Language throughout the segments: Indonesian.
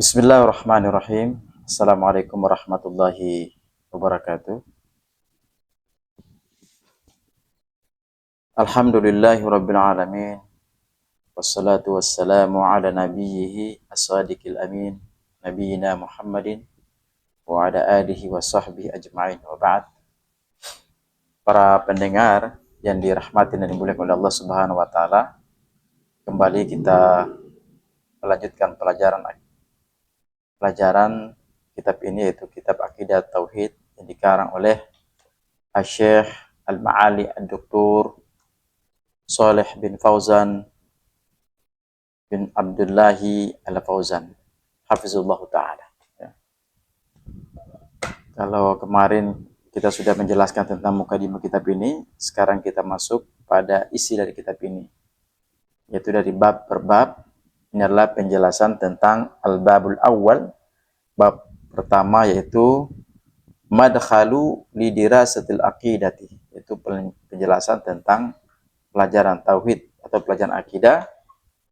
Bismillahirrahmanirrahim. Assalamualaikum warahmatullahi wabarakatuh. Alhamdulillahi rabbil alamin. Wassalatu wassalamu ala nabiyhi as-sadiqil amin. Nabiyina Muhammadin wa ala alihi wa sahbihi ajma'in wa ba'd. Para pendengar yang dirahmati dan dimuliakan oleh Allah Subhanahu wa taala, kembali kita melanjutkan pelajaran kitab ini, yaitu kitab Aqidah Tauhid yang dikarang oleh Asy-Syaikh Al-Ma'ali Ad-Doktor Shalih bin Fauzan bin Abdullahi Al-Fauzan hafizullah ta'ala. Ya. Kalau kemarin kita sudah menjelaskan tentang mukadimah kitab ini, sekarang kita masuk pada isi dari kitab ini, yaitu dari bab per bab. Ini adalah penjelasan tentang al-babul awal. Bab pertama yaitu madkhalu lidirasatil aqidati, yaitu penjelasan tentang pelajaran tauhid atau pelajaran akidah.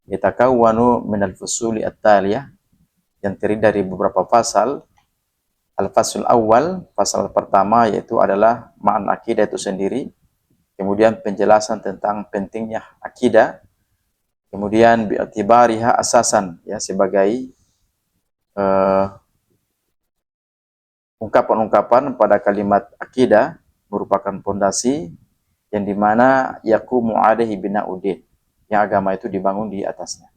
Yatakawwanu minal fusuli at-taliyah, yang terdiri dari beberapa fasal. Al-fasul awal, fasal pertama yaitu adalah ma'an akidah itu sendiri. Kemudian penjelasan tentang pentingnya akidah. Kemudian bi'atibariha asasan, ya, sebagai ungkapan-ungkapan pada kalimat akidah merupakan pondasi yang dimana yaqumu alaihi bina'uddin, yang agama itu dibangun di atasnya.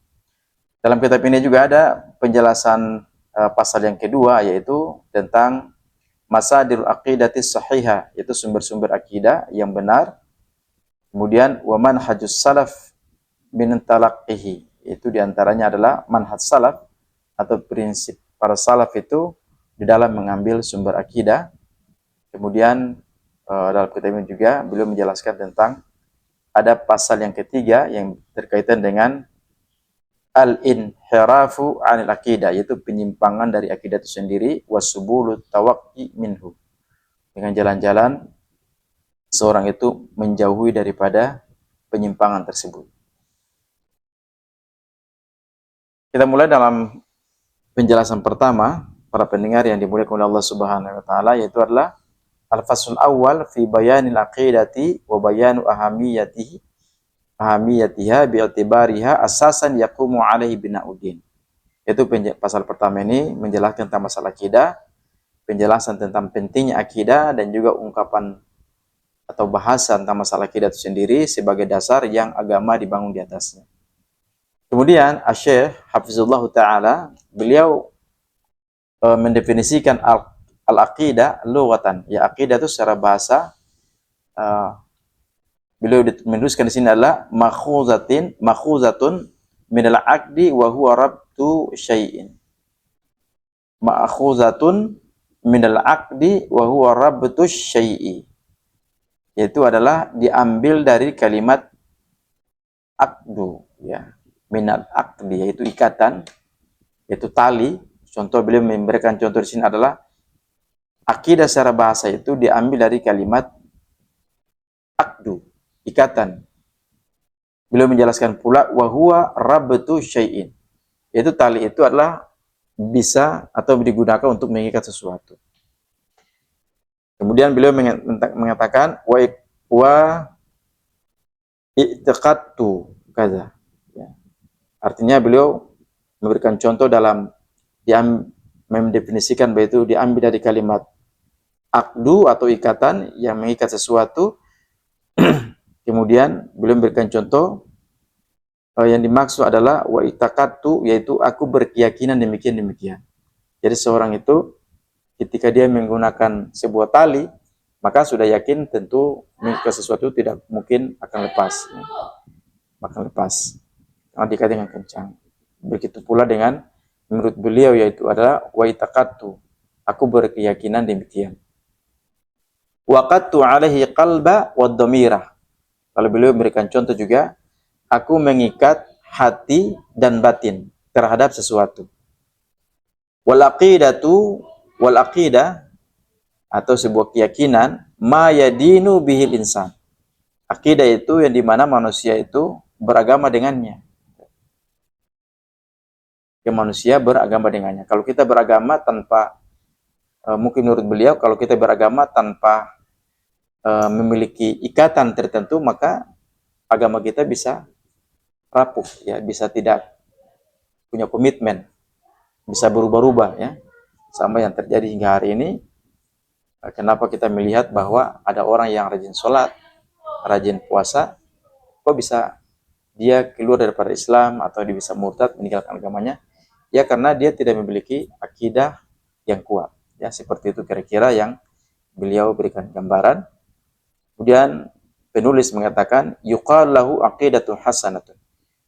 Dalam kitab ini juga ada penjelasan pasal yang kedua, yaitu tentang masadirul aqidatis sahihah, yaitu sumber-sumber akidah yang benar. Kemudian wa manhajus salaf min talaqqihi, itu diantaranya adalah manhaj salaf atau prinsip para salaf itu di dalam mengambil sumber akidah. Kemudian dalam kitab ini juga beliau menjelaskan tentang ada pasal yang ketiga yang berkaitan dengan al-inhirafu 'anil aqidah, yaitu penyimpangan dari akidah itu sendiri, wasubulut tawaqqi minhu, dengan jalan-jalan seorang itu menjauhi daripada penyimpangan tersebut. Kita mulai dalam penjelasan pertama, para pendengar yang dimuliakan oleh Allah Subhanahu wa taala, yaitu adalah al-faslul awal fi bayanil aqidati wa bayanu ahamiyatiha bi'tibariha asasan yaqumu alaihi bina'uddin. Yaitu pasal pertama ini menjelaskan tentang masalah akidah, penjelasan tentang pentingnya akidah, dan juga ungkapan atau bahasan tentang masalah akidah itu sendiri sebagai dasar yang agama dibangun di atasnya. Kemudian Asy-Syaikh hafizullah ta'ala, beliau mendefinisikan al-aqidah lughatan. Ya, aqidah itu secara bahasa, beliau menuliskan di sini adalah makhuzatun minal aqdi wa huwa rabtu syai'in. Makhuzatun minal aqdi wa huwa rabtu syai'i, yaitu adalah diambil dari kalimat aqdu, ya, minal aqdi, yaitu ikatan, yaitu tali. Contoh, beliau memberikan contoh di sini adalah akidah secara bahasa itu diambil dari kalimat aqdu, ikatan. Beliau menjelaskan pula wa huwa rabtu syai'in, yaitu tali itu adalah bisa atau digunakan untuk mengikat sesuatu. Kemudian beliau mengatakan wa i'tiqadtu kaza, ya. Artinya beliau memberikan contoh dalam mendefinisikan bahwa itu diambil dari kalimat akdu atau ikatan yang mengikat sesuatu. Kemudian beliau memberikan contoh yang dimaksud adalah wa itaqattu, yaitu aku berkeyakinan demikian-demikian. Jadi seorang itu ketika dia menggunakan sebuah tali, maka sudah yakin tentu mengikat sesuatu tidak mungkin akan lepas. Akan lepas kalau diikat dengan kencang. Begitu pula dengan menurut beliau, yaitu adalah wa itaqattu, aku berkeyakinan demikian. Waqattu alaihi qalba wad dhamirah. Kalau beliau memberikan contoh juga, aku mengikat hati dan batin terhadap sesuatu. Wal aqidah atau sebuah keyakinan, ma yadinu bihil insan. Akidah itu yang dimana manusia itu beragama dengannya. ke manusia beragama dengannya. Kalau kita beragama tanpa mungkin menurut beliau, kalau kita beragama tanpa memiliki ikatan tertentu, maka agama kita bisa rapuh, ya, bisa tidak punya komitmen, bisa berubah-ubah, ya, sama yang terjadi hingga hari ini. Kenapa kita melihat bahwa ada orang yang rajin sholat, rajin puasa, kok bisa dia keluar daripada Islam atau dia bisa murtad, meninggalkan agamanya? Ya karena dia tidak memiliki akidah yang kuat. Ya seperti itu kira-kira yang beliau berikan gambaran. Kemudian penulis mengatakan yuqal lahu aqidatun hasanatun.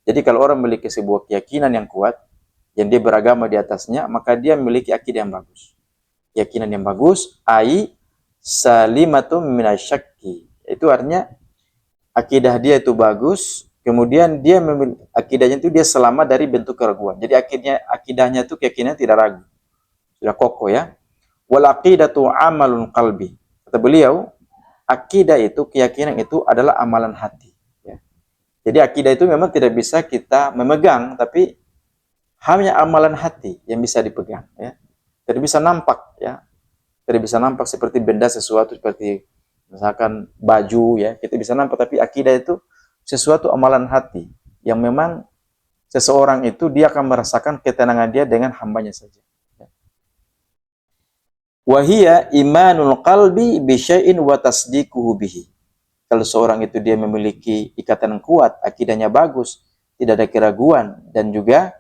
Jadi kalau orang memiliki sebuah keyakinan yang kuat, yang dia beragama di atasnya, maka dia memiliki akidah yang bagus. Keyakinan yang bagus, ai salimatun minasyakki. Itu artinya akidah dia itu bagus, kemudian dia akidahnya itu dia selamat dari bentuk keraguan. Jadi akidahnya itu keyakinannya tidak ragu. Sudah kokoh, ya. Wal aqidatu amalun qalbi. Kata beliau, akidah itu, keyakinan itu adalah amalan hati, ya. Jadi akidah itu memang tidak bisa kita memegang, tapi hanya amalan hati yang bisa dipegang, ya. Tidak bisa nampak, ya. Tidak bisa nampak seperti benda sesuatu, seperti misalkan baju, ya. Kita bisa nampak, tapi akidah itu sesuatu amalan hati yang memang seseorang itu dia akan merasakan ketenangan dia dengan hambanya saja. Wahia imanul qalbi bi syai'in wa tasdiquhu bihi. Kalau seorang itu dia memiliki ikatan kuat, akidahnya bagus, tidak ada keraguan, dan juga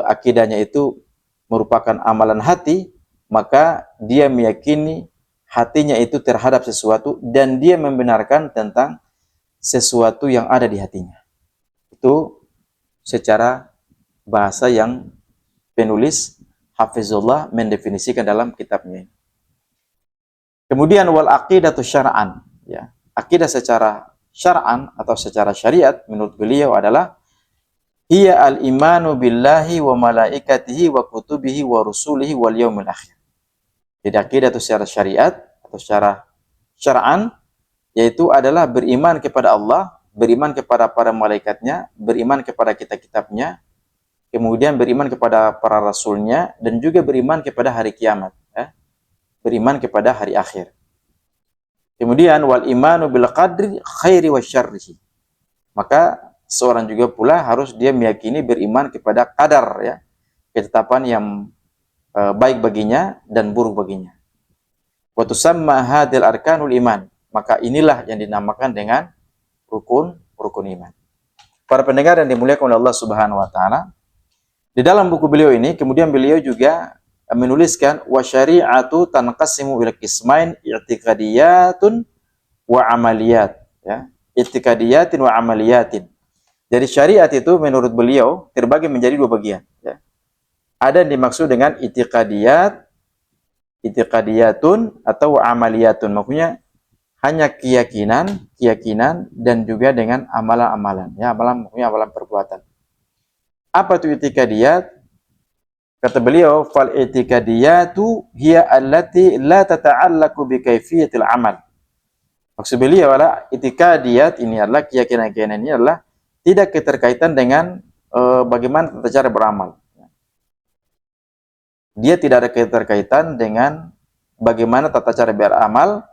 akidahnya itu merupakan amalan hati, maka dia meyakini hatinya itu terhadap sesuatu dan dia membenarkan tentang sesuatu yang ada di hatinya. Itu secara bahasa yang penulis Hafizullah mendefinisikan dalam kitabnya. Kemudian wal aqidatu syar'an, ya. Akidah secara syar'an atau secara syariat menurut beliau adalah hiya al-imanu billahi wa malaikatihi wa kutubihi wa rusulihi wal yaumil akhir. Jadi akidah itu secara syariat atau secara syar'an yaitu adalah beriman kepada Allah, beriman kepada para malaikatnya, beriman kepada kitab-kitabnya, kemudian beriman kepada para rasulnya, dan juga beriman kepada hari kiamat, ya. Beriman kepada hari akhir. Kemudian wal imanu bil qadri khairi wa syarrihi. Maka seorang juga pula harus dia meyakini beriman kepada qadar, ya, ketetapan yang baik baginya dan buruk baginya. Wa tusamma hadil arkanul iman. Maka inilah yang dinamakan dengan rukun iman. Para pendengar yang dimuliakan oleh Allah Subhanahu wa taala, di dalam buku beliau ini kemudian beliau juga menuliskan wa syari'atu tanqasimu ila qismain i'tiqadiyatun wa amaliyat, ya. I'tiqadiyatin wa amaliyatin. Jadi syariat itu menurut beliau terbagi menjadi dua bagian, ya. Ada yang dimaksud dengan i'tiqadiyat, i'tiqadiyatun atau amaliyatun. Maksudnya hanya keyakinan dan juga dengan amalan-amalan, ya, amalan perbuatan. Apa itu i'tiqadiyat? Kata beliau, fal i'tiqadiyatu hiya allati la tata'allaqu bi kaifiyatil amal. Maksud beliau adalah i'tiqadiyat ini adalah keyakinan ini adalah tidak keterkaitan dengan bagaimana tata cara beramal. Dia tidak ada keterkaitan dengan bagaimana tata cara beramal,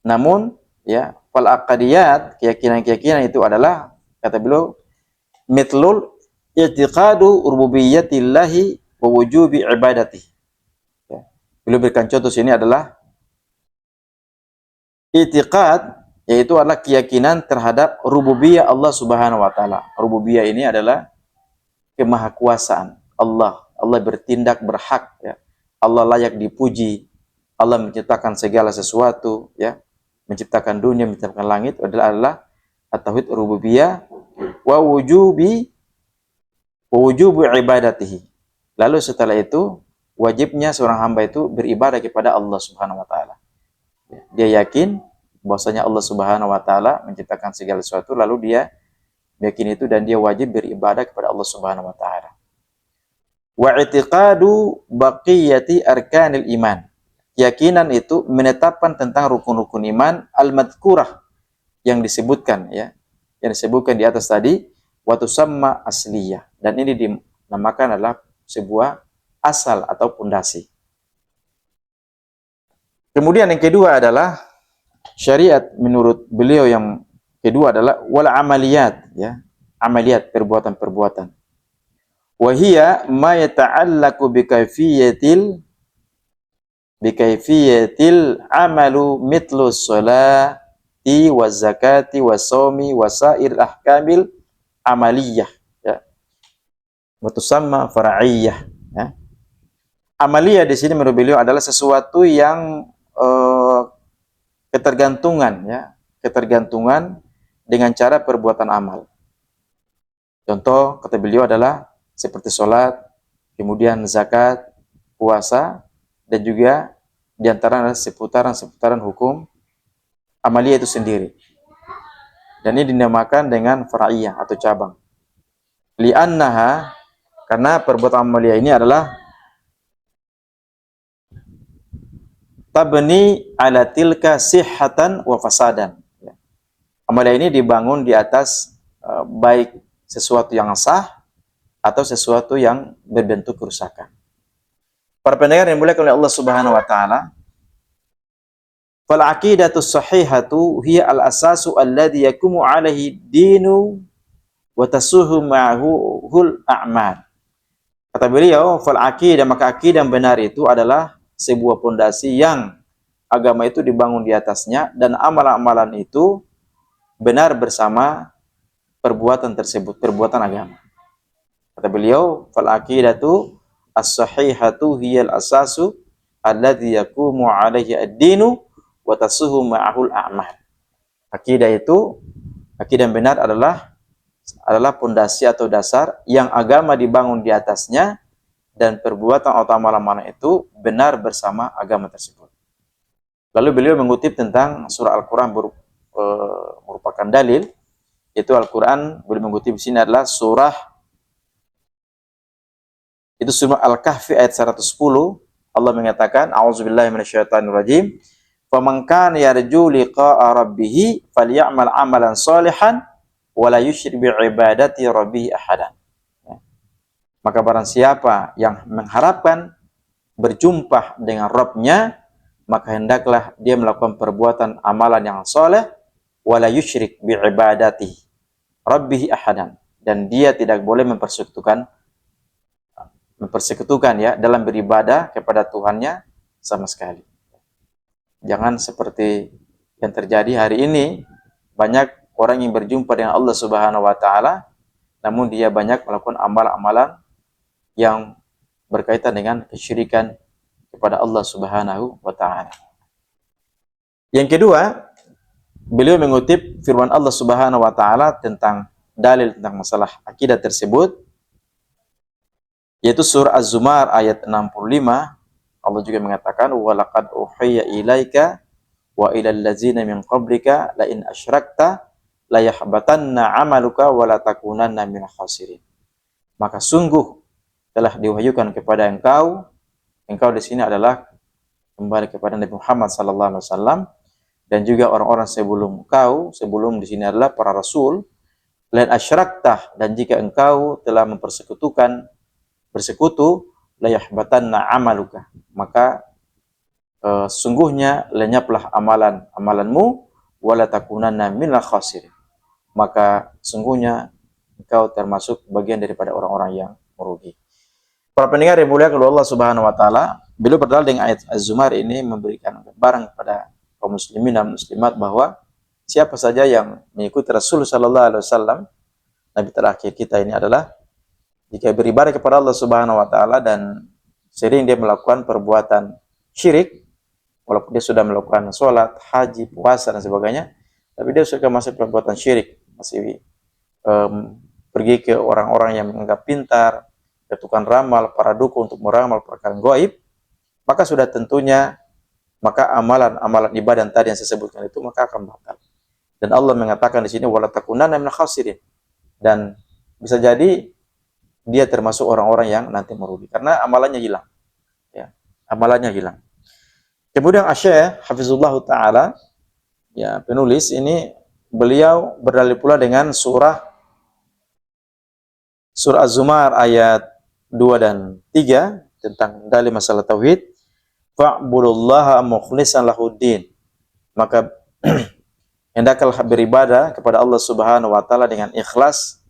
namun, ya, fal aqdiyat, keyakinan itu adalah, kata beliau, mitlul i'tiqadu rububiyyatillahi wa wujubi ibadatihi. Ya. Beliau berikan contoh sini adalah i'tiqad, yaitu adalah keyakinan terhadap rububiyah Allah Subhanahu wa taala. Rububiyah ini adalah kemahakuasaan Allah. Allah bertindak berhak, ya. Allah layak dipuji. Allah menciptakan segala sesuatu, ya. Menciptakan dunia, menciptakan langit adalah at-tauhid rububiyah wa wujubi ibadatihi. Lalu setelah itu wajibnya seorang hamba itu beribadah kepada Allah Subhanahu wa taala. Dia yakin bahwasanya Allah Subhanahu wa taala menciptakan segala sesuatu, lalu dia yakin itu dan dia wajib beribadah kepada Allah Subhanahu wa taala. Wa i'tiqadu baqiyati arkanil iman. Keyakinan itu menetapkan tentang rukun-rukun iman al-madhkurah yang disebutkan, ya. Yang disebutkan di atas tadi, wa tusamma asliyah. Dan ini namakan adalah sebuah asal atau pondasi. Kemudian yang kedua adalah syariat menurut beliau yang kedua adalah wal amaliyat, ya. Amaliyat, perbuatan-perbuatan. Wa hiya ma yata'allaqu bikaifiyatil amalu mithlu sholati wa zakati wa shaumi wa sair ahkamil amaliyah, ya. Wa tusamma far'iyah, ya. Amaliyah di sini menurut beliau adalah sesuatu yang ketergantungan, ya, ketergantungan dengan cara perbuatan amal. Contoh kata beliau adalah seperti sholat, kemudian zakat, puasa, dan juga diantara seputaran hukum amaliyah itu sendiri. Dan ini dinamakan dengan far'iyah atau cabang. Li'annaha, karena perbuatan amaliyah ini adalah tabni ala tilka sihhatan wa fasadan. Amaliyah ini dibangun di atas baik sesuatu yang sah atau sesuatu yang berbentuk kerusakan. Para pendengar yang dimuliakan oleh Allah Subhanahu wa taala, fal aqidatu sahihatu hiya al asasu alladhi yakumu alaihi dinu wa tasuhu ma'ahu hul a'mal. Kata beliau, fal aqidah, maka akidah yang benar itu adalah sebuah pondasi yang agama itu dibangun di atasnya dan amalan-amalan itu benar bersama perbuatan tersebut, perbuatan agama. Kata beliau, fal aqidatu as-sahihatu hiyal asasu alladzi yaqumu alaihi ad-dinu wa tasuhu ma'ahul a'mal. Akidah itu, akidah yang benar adalah pondasi atau dasar yang agama dibangun di atasnya dan perbuatan atau amalan-amalan itu benar bersama agama tersebut. Lalu beliau mengutip tentang surah Al-Quran merupakan dalil. Itu Al-Quran, boleh mengutip di sini adalah surah Al-Kahfi ayat 110. Allah mengatakan, a'udzubillahi minasyaitonirrajim. Faman kana yarju liqa'a rabbih falyamal amalan shalihan wa la yusyrik bi'ibadati rabbih ahadan. Maka barang siapa yang mengharapkan berjumpa dengan Rabb-nya, maka hendaklah dia melakukan perbuatan amalan yang saleh, wala yusyrik bi'ibadati rabbih ahadan, dan dia tidak boleh mempersekutukan ya dalam beribadah kepada Tuhannya sama sekali. Jangan seperti yang terjadi hari ini, banyak orang yang berjumpa dengan Allah Subhanahu wa taala namun dia banyak melakukan amalan-amalan yang berkaitan dengan kesyirikan kepada Allah Subhanahu wa taala. Yang kedua, beliau mengutip firman Allah Subhanahu wa taala tentang dalil tentang masalah akidah tersebut, yaitu surah Az-Zumar ayat 65. Allah juga mengatakan, wa laqad uhiya ilaika wa ilal ladzina min qablika la in asyrakta la yahbatanna 'amaluka wa la takunanna minal khasirin. Maka sungguh telah diwahyukan kepada engkau di sini adalah kembali kepada Nabi Muhammad sallallahu alaihi wasallam, dan juga orang-orang sebelum engkau, sebelum di sini adalah para rasul, lain asyraktah, dan jika engkau telah bersekutu, la yahbatanna amaluka, maka sungguhnya lenyaplah amalanmu, wala takunanna minal khasirin, maka sungguhnya engkau termasuk bagian daripada orang-orang yang merugi. Para pendengar yang mulia oleh Allah Subhanahu wa taala, beliau berdalil dengan ayat Az-Zumar ini memberikan gambaran kepada kaum muslimin dan muslimat bahwa siapa saja yang mengikuti Rasul sallallahu alaihi wasallam, nabi terakhir kita ini, adalah jika beribadah kepada Allah Subhanahu wa taala dan sering dia melakukan perbuatan syirik, walaupun dia sudah melakukan sholat, haji, puasa dan sebagainya, tapi dia suka masih perbuatan syirik, masih pergi ke orang-orang yang menganggap pintar, ke tukang ramal, para dukun untuk meramal perkara gaib, maka sudah tentunya maka amalan ibadah tadi yang saya sebutkan itu maka akan batal. Dan Allah mengatakan di sini wala takunanna minal khasirin, dan bisa jadi dia termasuk orang-orang yang nanti merugi karena amalannya hilang. Ya, amalannya hilang. Kemudian Asy-Syaikh Hafizullah taala, ya, penulis ini, beliau berdalil pula dengan surah Az-Zumar ayat 2 dan 3 tentang dalil masalah tauhid, fa'budullaha mukhlishan lahuddin. Maka hendaklah beribadah kepada Allah Subhanahu wa taala dengan ikhlas,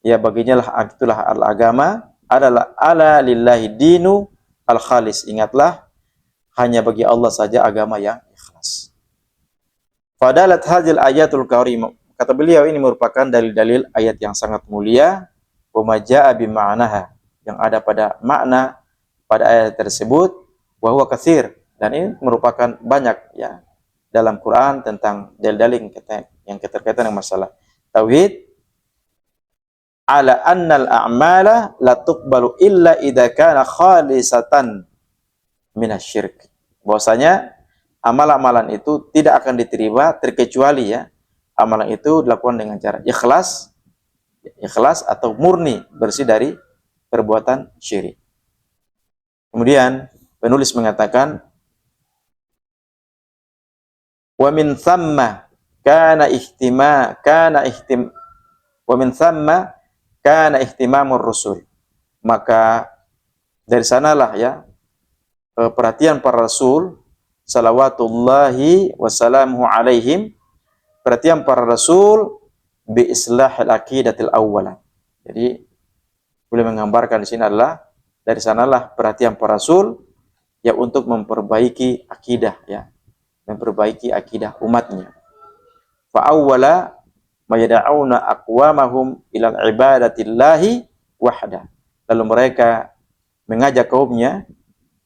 ya baginya lah itulah agama, adalah ala lillahi dinu al khalis. Ingatlah, hanya bagi Allah saja agama yang ikhlas. Fadalat hadhil ayatul karimah, kata beliau, ini merupakan dalil-dalil ayat yang sangat mulia, wa ma jaa bi ma'naha, yang ada pada makna pada ayat tersebut, wa huwa katsir, dan ini merupakan banyak ya dalam Quran tentang dalil-dalil yang keterkaitan dengan masalah tauhid. Ala annal a'mala la tuqbalu illa idza kana khalisatan minasyirk. Bahwasanya amalan-amalan itu tidak akan diterima terkecuali ya amalan itu dilakukan dengan cara ikhlas atau murni, bersih dari perbuatan syirik. Kemudian penulis mengatakan, wa min thamma kana ihtimamur rusul. Maka dari sanalah ya perhatian para rasul salawatullahi wassalamuhu alaihim, perhatian para rasul bi islahil aqidatil awwalan. Jadi boleh menggambarkan di sini adalah dari sanalah perhatian para rasul ya untuk memperbaiki akidah ya, memperbaiki akidah umatnya. Fa awwala ma yad'una aqwamahum ila ibadatillahi wahda. Lalu mereka mengajak kaumnya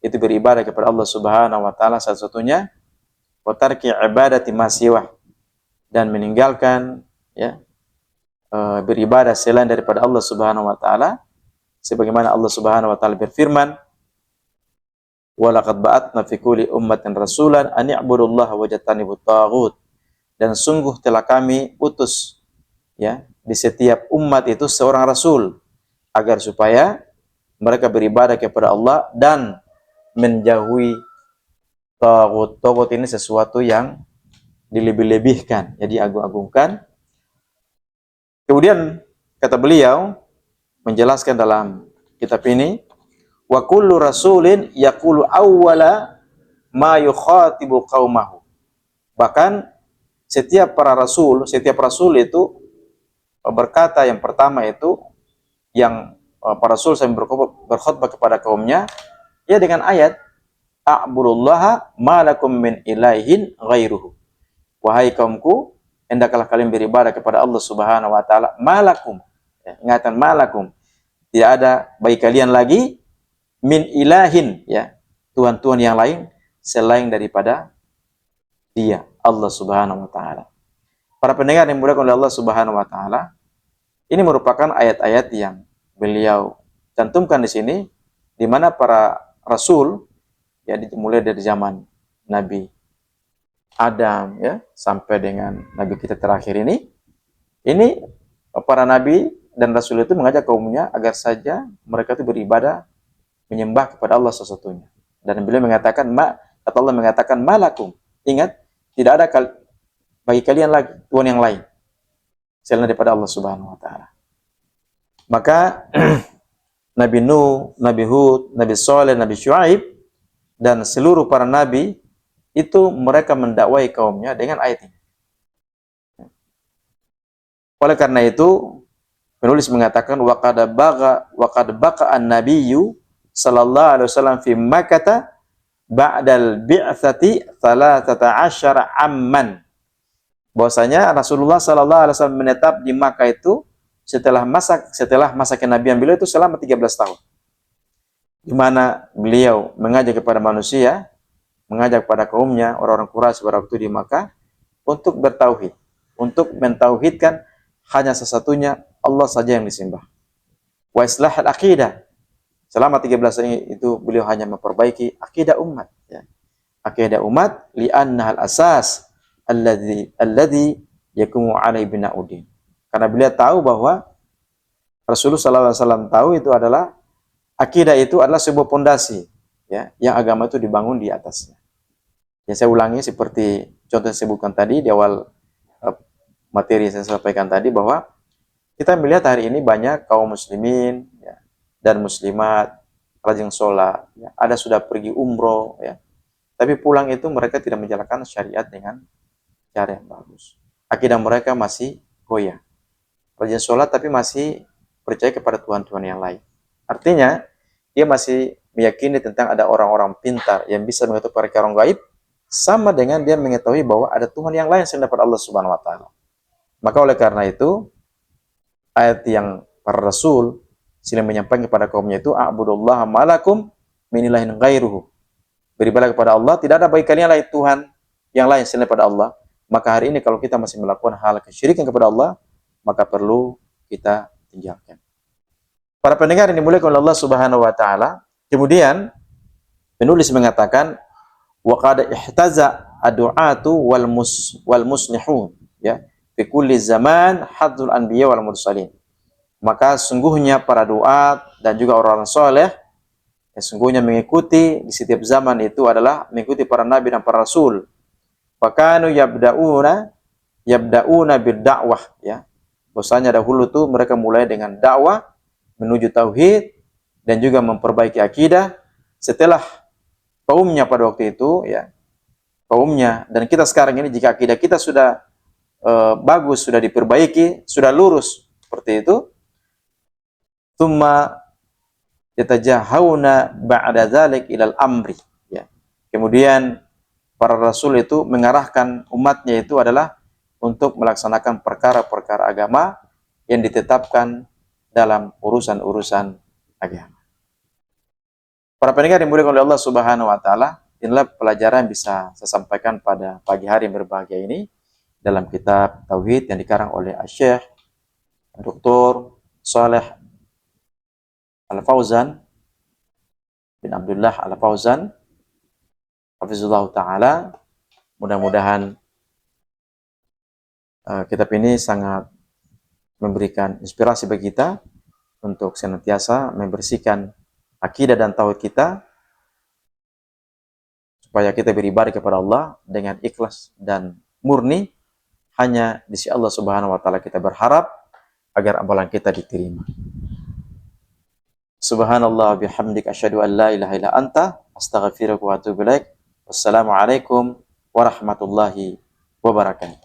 itu beribadah kepada Allah Subhanahu wa taala satu-satunya, wa tarki ibadati ma siwa, dan meninggalkan ya beribadah selain daripada Allah Subhanahu wa taala, sebagaimana Allah Subhanahu wa taala berfirman, wa laqad ba'atna fi kulli ummatin rasulan an i'budullaha wajtanibut taghut, dan sungguh telah kami utus ya di setiap umat itu seorang rasul agar supaya mereka beribadah kepada Allah dan menjauhi taghut. Taghut ini sesuatu yang dilebih-lebihkan, jadi agung-agungkan. Kemudian kata beliau menjelaskan dalam kitab ini, wa kullu rasulin yaqulu awwala ma yukhatibu qaumahu. Bahkan setiap rasul itu berkata yang pertama itu yang para rasul sambil berkhutbah kepada kaumnya ya dengan ayat a'budullaha ma lakum min ilahin ghairuhu. Wahai kaumku, hendaklah kalian beribadah kepada Allah Subhanahu wa taala, malakum. Ya, ingatan malakum. Tidak ada bagi kalian lagi min ilahin ya, tuhan-tuhan yang lain selain daripada Dia, Allah Subhanahu wa taala. Para pendengar yang dimuliakan oleh Allah Subhanahu wa taala, ini merupakan ayat-ayat yang beliau cantumkan di sini, di mana para rasul ya dimulai dari zaman Nabi Adam ya sampai dengan Nabi kita terakhir ini para nabi dan rasul itu mengajak kaumnya agar saja mereka itu beribadah menyembah kepada Allah sesatunya. Dan beliau mengatakan kata Allah mengatakan malakum, ingat tidak ada bagi kalian lagi tuhan yang lain selain daripada Allah Subhanahu wa taala. Maka Nabi Nuh, Nabi Hud, Nabi Saleh, Nabi Syuaib dan seluruh para nabi itu mereka mendakwai kaumnya dengan ayat ini. Oleh karena itu penulis mengatakan wa qad baqa an-nabiyyu sallallahu alaihi wasallam fi Makkah ba'dal bi'tsati 13 amman. Bahwasanya Rasulullah sallallahu alaihi wasallam menetap di Makkah itu setelah masa kenabian beliau itu selama 13 tahun. Di mana beliau mengajak kepada manusia, mengajak pada kaumnya, orang-orang Quraisy pada waktu di Makkah untuk bertauhid, untuk mentauhidkan hanya sesatunya Allah saja yang disembah. Wa islahul aqidah. Selama 13 tahun itu beliau hanya memperbaiki akidah umat ya. Akidah umat li'anna al-asas alladhi yakumu alaihi bina'udin. Karena beliau tahu bahwa Rasulullah sallallahu alaihi wasallam tahu itu adalah akidah itu adalah sebuah pondasi ya, yang agama itu dibangun di atasnya. Ya saya ulangi seperti contoh yang saya sebutkan tadi di awal materi yang saya sampaikan tadi, bahwa kita melihat hari ini banyak kaum muslimin ya, dan muslimat, rajin sholat, ya. Ada sudah pergi umroh, ya. Tapi pulang itu mereka tidak menjalankan syariat dengan cara yang bagus. Akidah mereka masih goyah. Rajin sholat tapi masih percaya kepada Tuhan-Tuhan yang lain. Artinya, dia masih meyakini tentang ada orang-orang pintar yang bisa mengetahui perkara gaib, sama dengan dia mengetahui bahwa ada Tuhan yang lain selain daripada Allah Subhanahu wa taala. Maka oleh karena itu, ayat yang para rasul sila menyampaikan kepada kaumnya itu, a'budullaha malakum min ilahin ghairuhu. Beribadah kepada Allah, tidak ada bagi kalian lain Tuhan yang lain selain daripada Allah. Maka hari ini kalau kita masih melakukan hal kesyirikan kepada Allah, maka perlu kita tinggalkan. Para pendengar yang dimuliakan oleh Allah Subhanahu wa taala, kemudian penulis mengatakan wa qad ihtaza ad-du'atu wal muslihun, ya, fi kulli zaman hadzul anbiya wal mursalin. Maka sungguhnya para duat dan juga orang-orang soleh, ya, sungguhnya mengikuti di setiap zaman itu adalah mengikuti para nabi dan para rasul. Fakanu yabda'una bid-da'wah, ya. Bahwasanya dahulu tuh mereka mulai dengan dakwah menuju tauhid dan juga memperbaiki akidah. Setelah kaumnya pada waktu itu, ya, kaumnya dan kita sekarang ini, jika akidah kita sudah bagus, sudah diperbaiki, sudah lurus seperti itu, tsumma yatajahawna ba'da dzalik ilal amri, ya. Kemudian para rasul itu mengarahkan umatnya itu adalah untuk melaksanakan perkara-perkara agama yang ditetapkan dalam urusan-urusan agama. Para pendengar yang dimuliakan oleh Allah Subhanahu wa taala, inilah pelajaran yang bisa saya sampaikan pada pagi hari yang berbahagia ini dalam kitab Tauhid yang dikarang oleh Syekh Dr. Saleh Al-Fauzan bin Abdullah Al-Fauzan hafizullah taala. Mudah-mudahan kitab ini sangat memberikan inspirasi bagi kita untuk senantiasa membersihkan akidah dan tauhid kita, supaya kita beribadah kepada Allah dengan ikhlas dan murni. Hanya di sisi Allah Subhanahu wa taala kita berharap agar amalan kita diterima. Subhanallah bihamdik asyhadu an la ilaha illa anta astaghfiruka wa atubu ilaik. Wassalamualaikum warahmatullahi wabarakatuh.